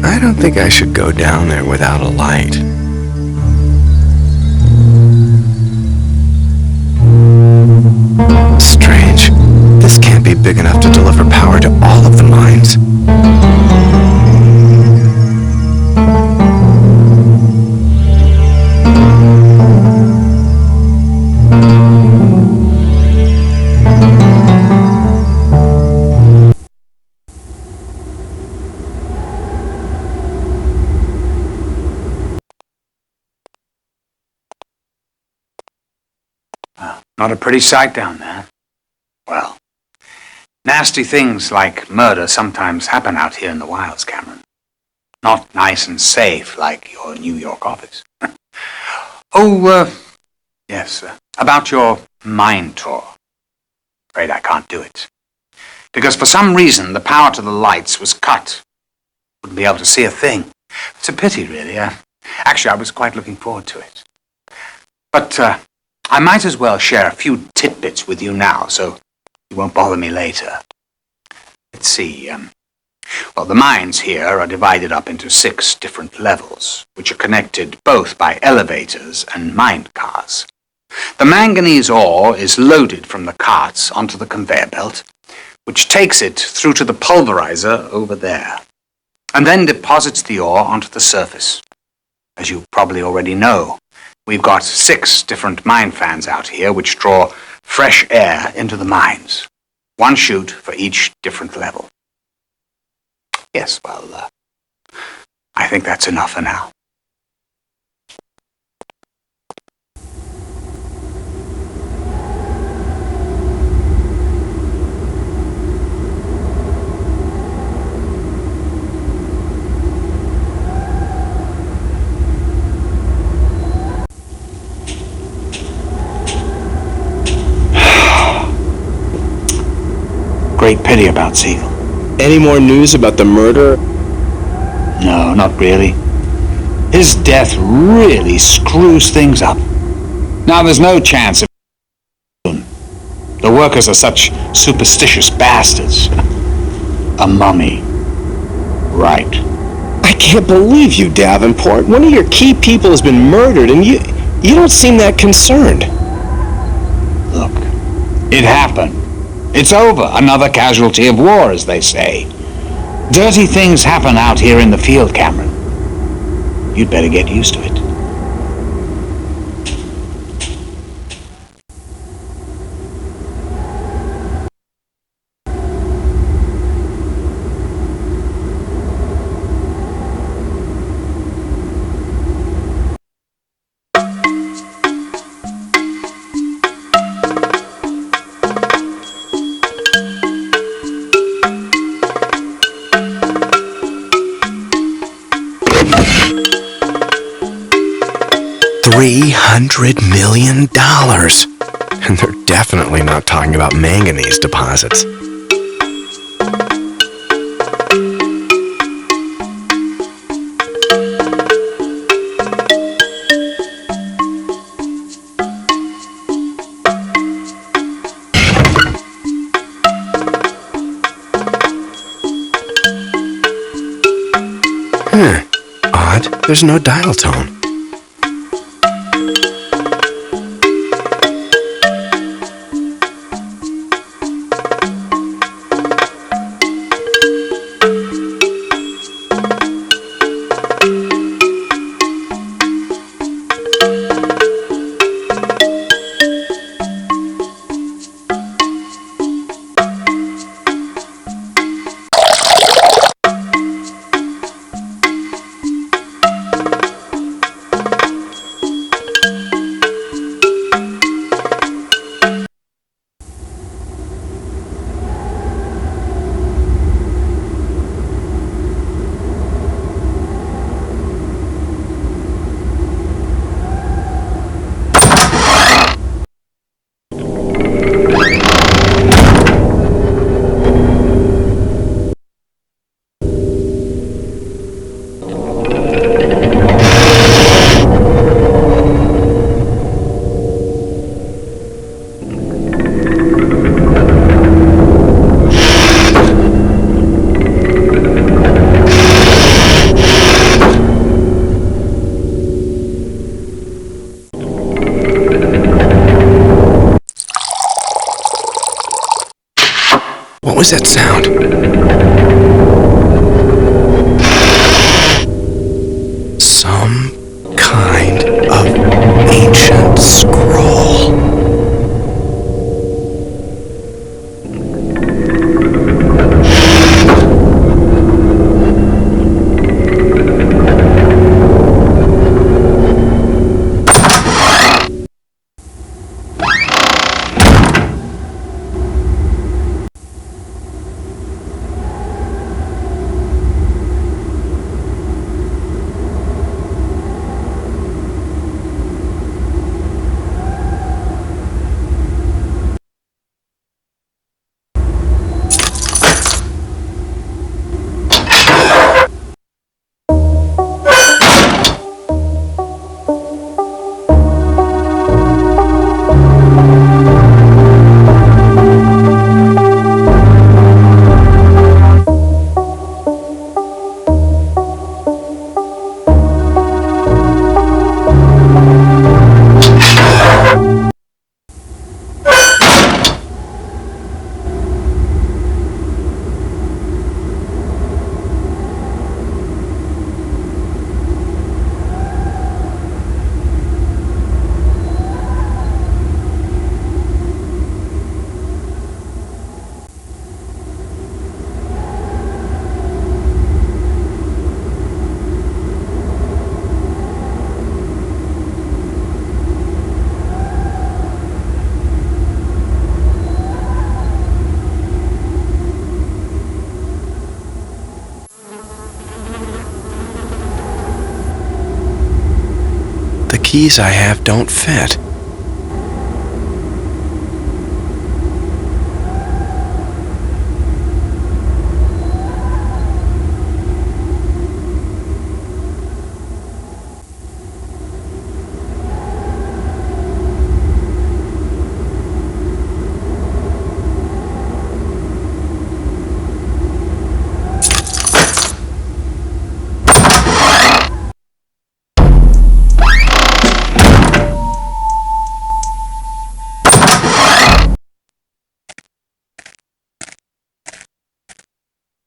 I don't think I should go down there without a light. Strange. This can't be big enough to deliver power to all of the mines. Not a pretty sight down there. Well, nasty things like murder sometimes happen out here in the wilds, Cameron. Not nice and safe like your New York office. Yes, about your mine tour. Afraid I can't do it. Because for some reason the power to the lights was cut. Wouldn't be able to see a thing. It's a pity, really. Actually, I was quite looking forward to it. But I might as well share a few tidbits with you now, so you won't bother me later. Let's see. Well, the mines here are divided up into 6 different levels, which are connected both by elevators and mine cars. The manganese ore is loaded from the carts onto the conveyor belt, which takes it through to the pulverizer over there, and then deposits the ore onto the surface. As you probably already know, we've got 6 different mine fans out here which draw fresh air into the mines. 1 chute for each different level. Yes, well, I think that's enough for now. Great pity about Siegel. Any more news about the murder? No, not really. His death really screws things up. Now there's no chance of the workers are such superstitious bastards. A mummy. Right. I can't believe you, Davenport. One of your key people has been murdered and you don't seem that concerned. Look, it happened. It's over. Another casualty of war, as they say. Dirty things happen out here in the field, Cameron. You'd better get used to it. $300 million. And they're definitely not talking about manganese deposits. Odd. There's no dial tone. What was that sound? Some kind of ancient scroll. The keys I have don't fit.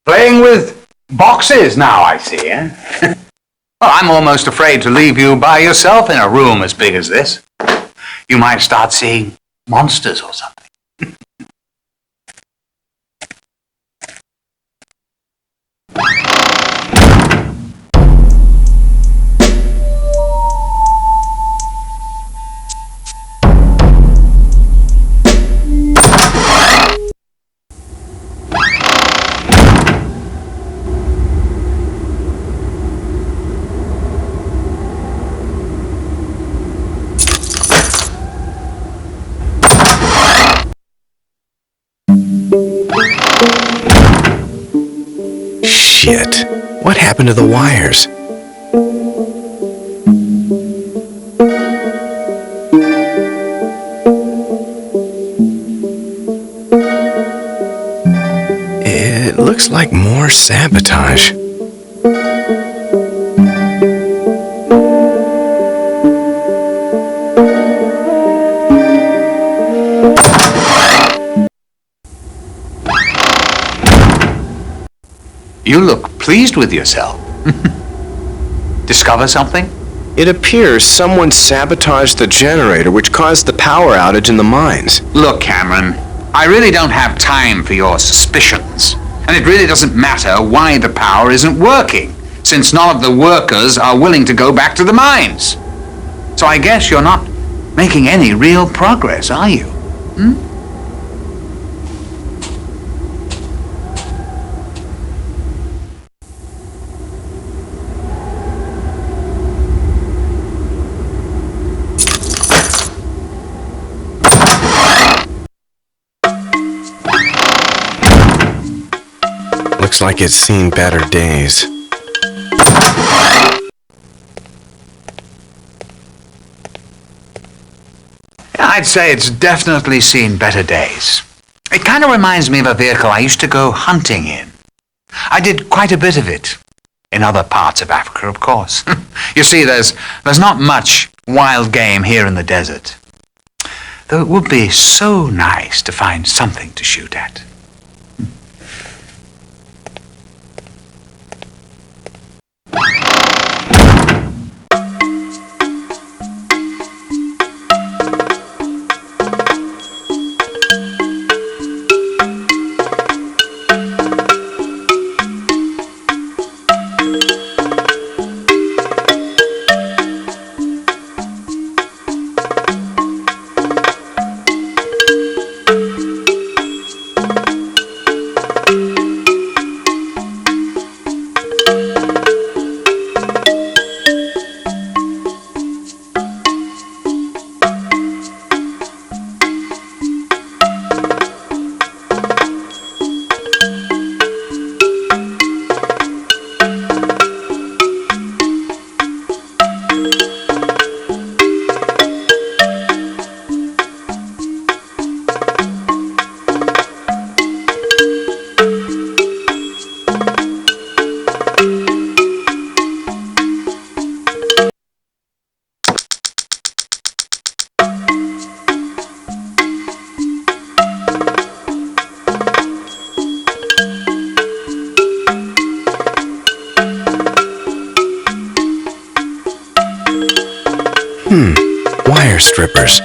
Playing with boxes now, I see, eh? Well, I'm almost afraid to leave you by yourself in a room as big as this. You might start seeing monsters or something. Shit. What happened to the wires? It looks like more sabotage. You look pleased with yourself. Discover something? It appears someone sabotaged the generator which caused the power outage in the mines. Look, Cameron, I really don't have time for your suspicions. And it really doesn't matter why the power isn't working, since none of the workers are willing to go back to the mines. So I guess you're not making any real progress, are you? Looks like it's seen better days. I'd say it's definitely seen better days. It kind of reminds me of a vehicle I used to go hunting in. I did quite a bit of it. In other parts of Africa, of course. You see, there's not much wild game here in the desert. Though it would be so nice to find something to shoot at. they're strippers.